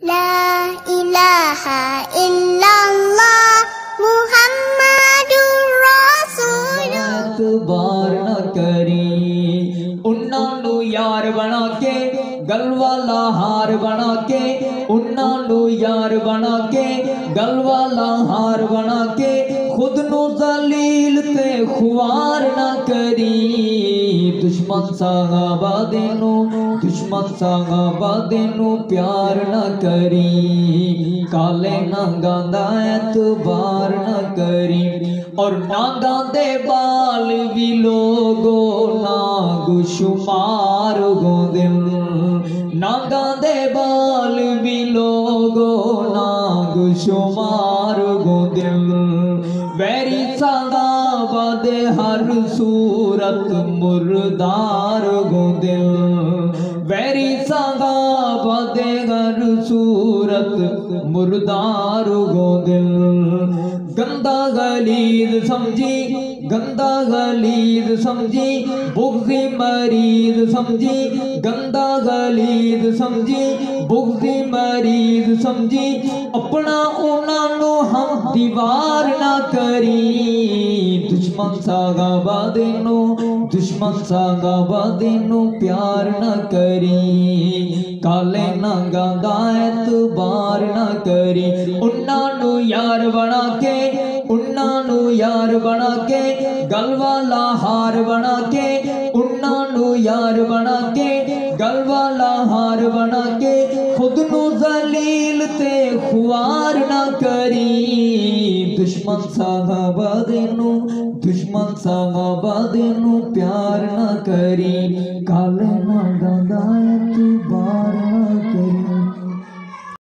لا الہ الا اللہ محمد رسول اعتبار نہ کری انہاں نو یار بنا کے گل والا ہار بنا کے انہاں نو یار بنا کے گل والا ہار بنا کے خود نو ذلیل تے خوار نہ کری دشمن صحابہ دینو دشمن صحابہ دینو پیار نہ کری کالے نہ گاندا اعتبار نہ کری اور نہ گاندے بال بھی لوگو ناگ شمار گو دل نہ گاندے بال بھی لوگو ناگ شمار گو دل ویری صحابہ دے ہر صورت مردار گو دل ویری صحابہ دے ہر صورت مردار گو دل گندا غلیظ سمجھی گندا غلیظ سمجھی بغضی مریض سمجھی گندا غلیظ سمجھی بغضی مریض سمجھی اپنا انہاں نو ہم دیوار نہ کری دشمن صحابہ دینو دشمن صحابہ دینو پیار نہ کری کالے نہ گاندا اعتبار نہ کری انہاں نو یار بنا کے انہاں نو یار بنا کے گل والا ہار بنا کے انہاں نو یار بنا کے گل والا ہار بنا کے خود نو ذلیل تے خوار نہ کری دشمن صحابہ دینو دشمن صحابہ دینو پیار نہ کری کالے نہ گاندا اعتبار نہ